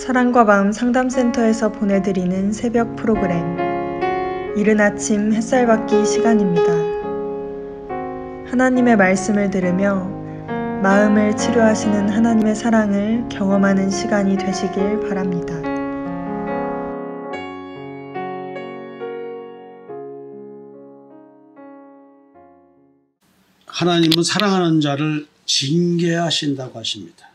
사랑과 마음 상담센터에서 보내드리는 새벽 프로그램 이른 아침 햇살 받기 시간입니다. 하나님의 말씀을 들으며 마음을 치료하시는 하나님의 사랑을 경험하는 시간이 되시길 바랍니다. 하나님은 사랑하는 자를 징계하신다고 하십니다.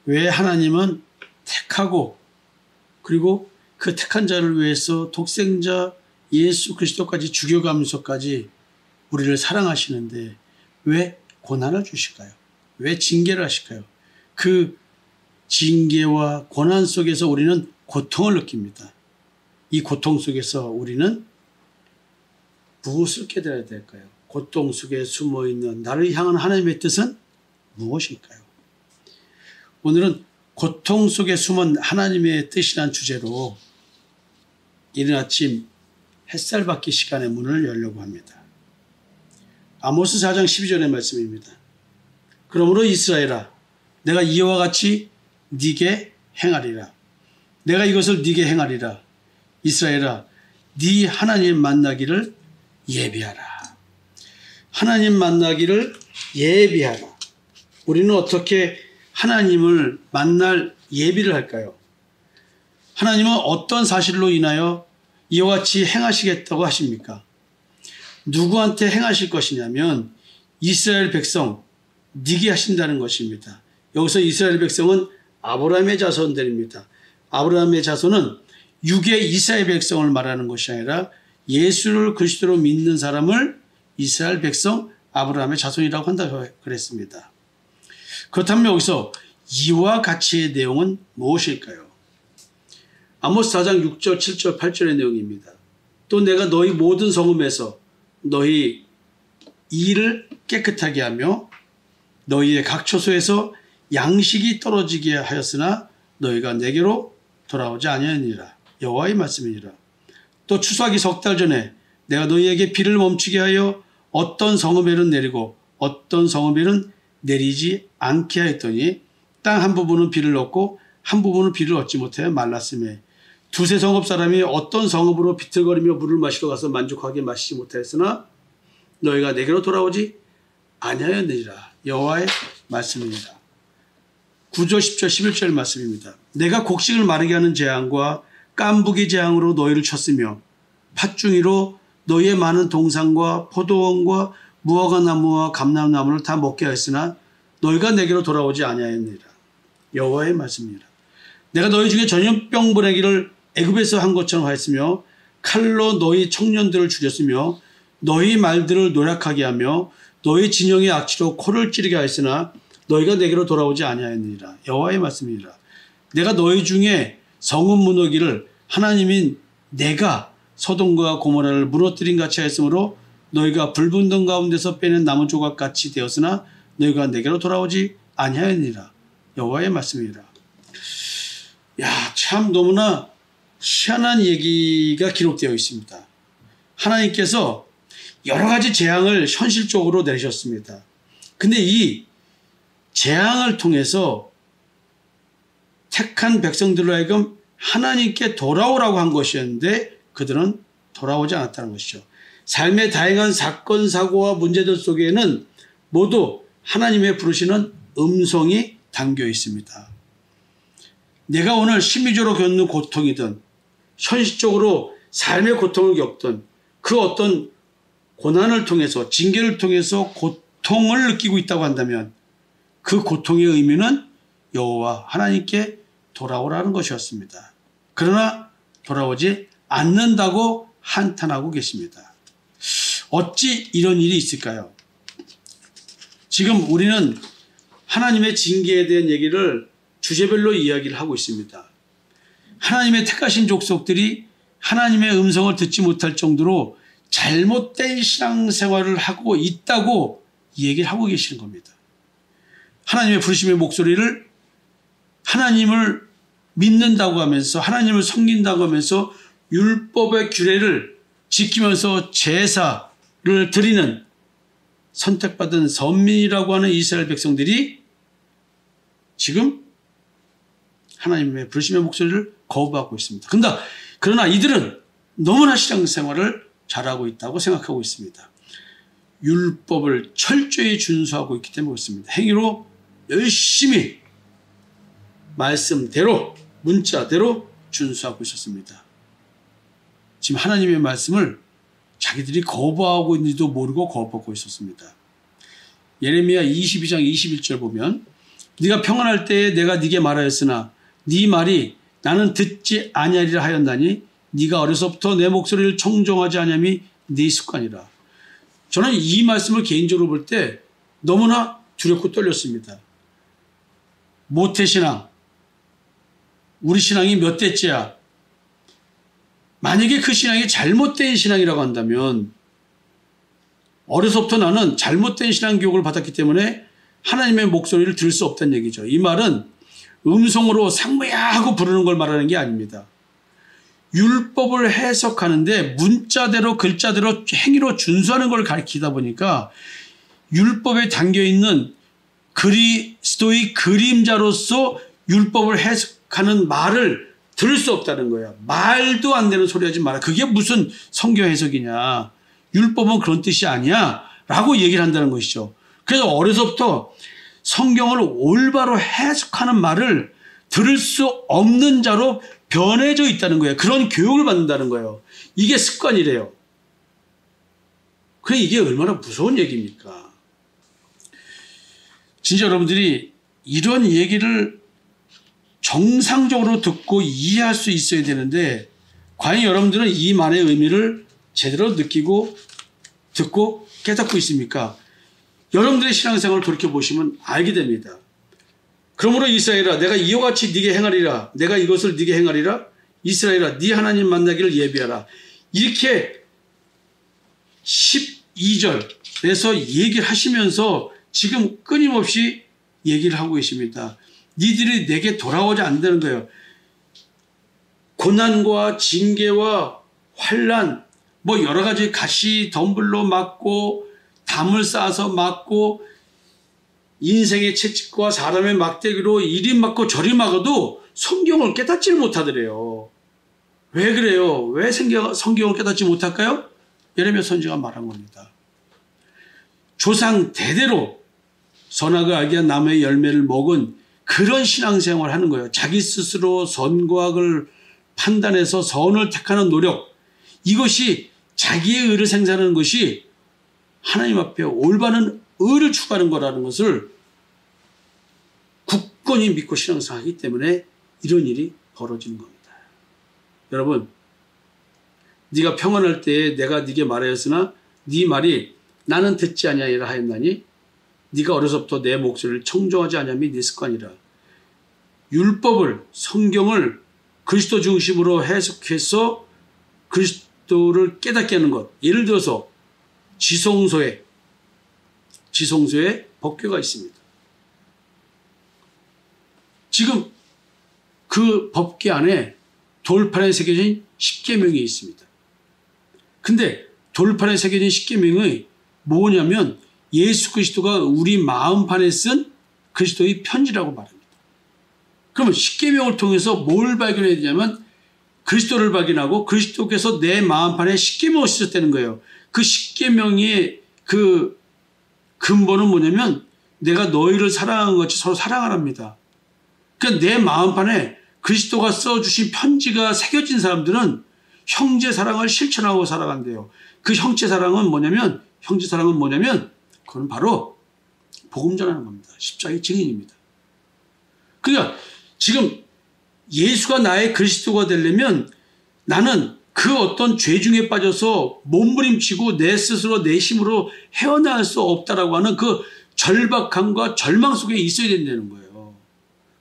왜 하나님은 택하고 그리고 그 택한 자를 위해서 독생자 예수 그리스도까지 죽여가면서까지 우리를 사랑하시는데 왜 고난을 주실까요? 왜 징계를 하실까요? 그 징계와 고난 속에서 우리는 고통을 느낍니다. 이 고통 속에서 우리는 무엇을 깨달아야 될까요? 고통 속에 숨어있는 나를 향한 하나님의 뜻은 무엇일까요? 오늘은 고통 속에 숨은 하나님의 뜻이란 주제로 이른 아침 햇살 받기 시간의 문을 열려고 합니다. 아모스 4장 12절의 말씀입니다. 그러므로 이스라엘아, 내가 이와 같이 네게 행하리라. 내가 이것을 네게 행하리라. 이스라엘아, 네 하나님 만나기를 예비하라. 하나님 만나기를 예비하라. 우리는 어떻게 하나님을 만날 예비를 할까요? 하나님은 어떤 사실로 인하여 이와 같이 행하시겠다고 하십니까? 누구한테 행하실 것이냐면 이스라엘 백성, 네게 하신다는 것입니다. 여기서 이스라엘 백성은 아브라함의 자손들입니다. 아브라함의 자손은 육의 이스라엘 백성을 말하는 것이 아니라 예수를 그리스도로 믿는 사람을 이스라엘 백성 아브라함의 자손이라고 한다고 그랬습니다. 그렇다면 여기서 이와 같이의 내용은 무엇일까요? 아모스 4장 6절, 7절, 8절의 내용입니다. 또 내가 너희 모든 성읍에서 너희 이를 깨끗하게 하며 너희의 각 처소에서 양식이 떨어지게 하였으나 너희가 내게로 돌아오지 아니하니라. 여호와의 말씀이니라. 또 추수하기 석 달 전에 내가 너희에게 비를 멈추게 하여 어떤 성읍에는 내리고 어떤 성읍에는 내리지 않게 하였더니 땅 한 부분은 비를 얻고 한 부분은 비를 얻지 못하여 말랐으며 두세 성읍 사람이 어떤 성읍으로 비틀거리며 물을 마시러 가서 만족하게 마시지 못하였으나 너희가 내게로 돌아오지 아니하였느니라. 여호와의 말씀입니다. 9절 10절 11절 말씀입니다. 내가 곡식을 마르게 하는 재앙과 깐부기 재앙으로 너희를 쳤으며 팥중이로 너희의 많은 동산과 포도원과 무화과나무와 감람나무를 다 먹게 하였으나 너희가 내게로 돌아오지 아니하였느니라. 여호와의 말씀입니다. 내가 너희 중에 전염병 보내기를 애굽에서 한 것처럼 하였으며 칼로 너희 청년들을 죽였으며 너희 말들을 노략하게 하며 너희 진영의 악취로 코를 찌르게 하였으나 너희가 내게로 돌아오지 아니하였느니라. 여호와의 말씀입니다. 내가 너희 중에 성읍 무너기를 하나님인 내가 소돔과 고모라를 무너뜨린 같이 하였으므로 너희가 불붙는 가운데서 빼낸 나무 조각같이 되었으나 너희가 내게로 돌아오지 아니하였느니라. 여호와의 말씀이라. 야, 참 너무나 희한한 얘기가 기록되어 있습니다. 하나님께서 여러 가지 재앙을 현실적으로 내리셨습니다. 근데 이 재앙을 통해서 택한 백성들로 하여금 하나님께 돌아오라고 한 것이었는데 그들은 돌아오지 않았다는 것이죠. 삶의 다양한 사건, 사고와 문제들 속에는 모두 하나님의 부르시는 음성이 담겨 있습니다. 내가 오늘 심리적으로 겪는 고통이든 현실적으로 삶의 고통을 겪든 그 어떤 고난을 통해서 징계를 통해서 고통을 느끼고 있다고 한다면 그 고통의 의미는 여호와 하나님께 돌아오라는 것이었습니다. 그러나 돌아오지 않는다고 한탄하고 계십니다. 어찌 이런 일이 있을까요? 지금 우리는 하나님의 징계에 대한 얘기를 주제별로 이야기를 하고 있습니다. 하나님의 택하신 족속들이 하나님의 음성을 듣지 못할 정도로 잘못된 신앙생활을 하고 있다고 얘기를 하고 계시는 겁니다. 하나님의 부르심의 목소리를 하나님을 믿는다고 하면서 하나님을 섬긴다고 하면서 율법의 규례를 지키면서 제사를 드리는 선택받은 선민이라고 하는 이스라엘 백성들이 지금 하나님의 부르심의 목소리를 거부하고 있습니다. 그러나 이들은 너무나 신앙생활을 잘하고 있다고 생각하고 있습니다. 율법을 철저히 준수하고 있기 때문에 그렇습니다. 행위로 열심히 말씀대로 문자대로 준수하고 있었습니다. 지금 하나님의 말씀을 자기들이 거부하고 있는지도 모르고 거부하고 있었습니다. 예레미야 22장 21절 보면 네가 평안할 때에 내가 네게 말하였으나 네 말이 나는 듣지 아니하리라 하였나니 네가 어려서부터 내 목소리를 청종하지 아니함이 네 습관이라. 저는 이 말씀을 개인적으로 볼 때 너무나 두렵고 떨렸습니다. 모태신앙, 우리 신앙이 몇 대째야? 만약에 그 신앙이 잘못된 신앙이라고 한다면 어려서부터 나는 잘못된 신앙 교육을 받았기 때문에 하나님의 목소리를 들을 수 없다는 얘기죠. 이 말은 음성으로 상무야 하고 부르는 걸 말하는 게 아닙니다. 율법을 해석하는데 문자대로 글자대로 행위로 준수하는 걸 가리키다 보니까 율법에 담겨있는 그리스도의 그림자로서 율법을 해석하는 말을 들을 수 없다는 거예요. 말도 안 되는 소리 하지 마라. 그게 무슨 성경 해석이냐. 율법은 그런 뜻이 아니야. 라고 얘기를 한다는 것이죠. 그래서 어려서부터 성경을 올바로 해석하는 말을 들을 수 없는 자로 변해져 있다는 거예요. 그런 교육을 받는다는 거예요. 이게 습관이래요. 그래 이게 얼마나 무서운 얘기입니까? 진짜 여러분들이 이런 얘기를 정상적으로 듣고 이해할 수 있어야 되는데 과연 여러분들은 이 말의 의미를 제대로 느끼고 듣고 깨닫고 있습니까? 여러분들의 신앙생활을 돌이켜보시면 알게 됩니다. 그러므로 이스라엘아 내가 이와 같이 네게 행하리라. 내가 이것을 네게 행하리라. 이스라엘아 네 하나님 만나기를 예비하라. 이렇게 12절에서 얘기를 하시면서 지금 끊임없이 얘기를 하고 계십니다. 니들이 내게 돌아오지 않는다는 거예요. 고난과 징계와 환난 뭐 여러 가지 가시 덤불로 맞고 담을 쌓아서 맞고 인생의 채찍과 사람의 막대기로 이리 맞고 저리 막아도 성경을 깨닫지를 못하더래요. 왜 그래요? 왜 성경을 깨닫지 못할까요? 예레미야 선지자가 말한 겁니다. 조상 대대로 선악을 알게 한 나무의 열매를 먹은 그런 신앙생활을 하는 거예요. 자기 스스로 선과 악을 판단해서 선을 택하는 노력, 이것이 자기의 의를 생산하는 것이 하나님 앞에 올바른 의를 추구하는 거라는 것을 굳건히 믿고 신앙생활하기 때문에 이런 일이 벌어지는 겁니다. 여러분, 네가 평안할 때에 내가 네게 말하였으나 네 말이 나는 듣지 아니하리라 하였나니 네가 어려서부터 내 목소리를 청종하지 아니함이 네 습관이라. 율법을, 성경을 그리스도 중심으로 해석해서 그리스도를 깨닫게 하는 것. 예를 들어서 지성소에 법궤가 있습니다. 지금 그 법궤 안에 돌판에 새겨진 십계명이 있습니다. 근데 돌판에 새겨진 십계명이 뭐냐면 예수 그리스도가 우리 마음판에 쓴 그리스도의 편지라고 말합니다. 그러면 십계명을 통해서 뭘 발견해야 되냐면 그리스도를 발견하고 그리스도께서 내 마음판에 십계명을 쓰셨다는 거예요. 그 십계명의 그 근본은 뭐냐면 내가 너희를 사랑한 것 같이 서로 사랑하랍니다. 그러니까 내 마음판에 그리스도가 써주신 편지가 새겨진 사람들은 형제 사랑을 실천하고 살아간대요. 그 형제 사랑은 뭐냐면 그건 바로 복음 전하는 겁니다. 십자가의 증인입니다. 그러니까 지금 예수가 나의 그리스도가 되려면 나는 그 어떤 죄 중에 빠져서 몸부림치고 내 스스로 내 힘으로 헤어나올 수 없다라고 하는 그 절박함과 절망 속에 있어야 된다는 거예요.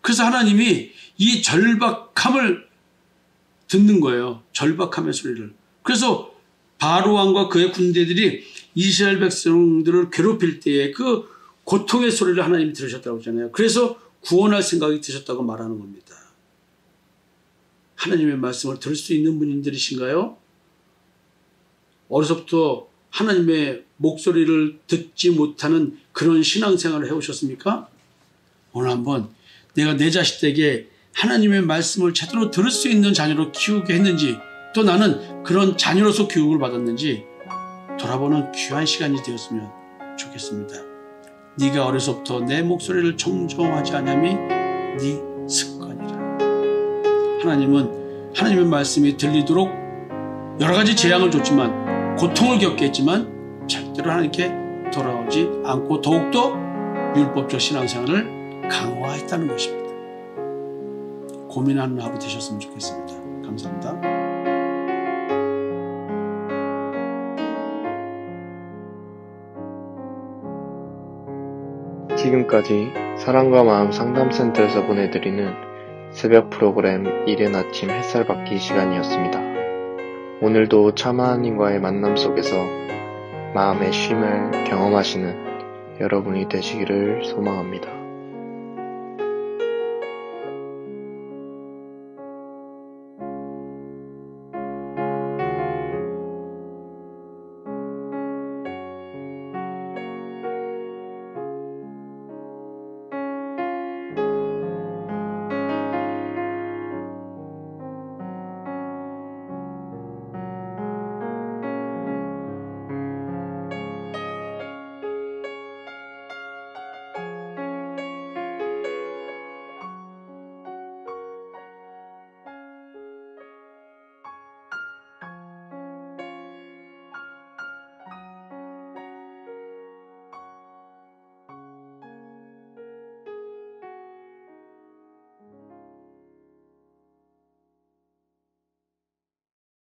그래서 하나님이 이 절박함을 듣는 거예요. 절박함의 소리를. 그래서 바로 왕과 그의 군대들이 이스라엘 백성들을 괴롭힐 때에 그 고통의 소리를 하나님이 들으셨다고 하잖아요. 그래서 구원할 생각이 드셨다고 말하는 겁니다. 하나님의 말씀을 들을 수 있는 분들이신가요? 어려서부터 하나님의 목소리를 듣지 못하는 그런 신앙생활을 해오셨습니까? 오늘 한번 내가 내 자식에게 하나님의 말씀을 제대로 들을 수 있는 자녀로 키우게 했는지, 또 나는 그런 자녀로서 교육을 받았는지 돌아보는 귀한 시간이 되었으면 좋겠습니다. 네가 어려서부터 내 목소리를 청종하지 아니함이 네 습관이라. 하나님은 하나님의 말씀이 들리도록 여러 가지 재앙을 줬지만, 고통을 겪게 했지만 절대로 하나님께 돌아오지 않고 더욱더 율법적 신앙생활을 강화했다는 것입니다. 고민하는 하루 되셨으면 좋겠습니다. 감사합니다. 지금까지 사랑과 마음 상담센터에서 보내드리는 새벽 프로그램 이른 아침 햇살받기 시간이었습니다. 오늘도 참 하나님과의 만남 속에서 마음의 쉼을 경험하시는 여러분이 되시기를 소망합니다.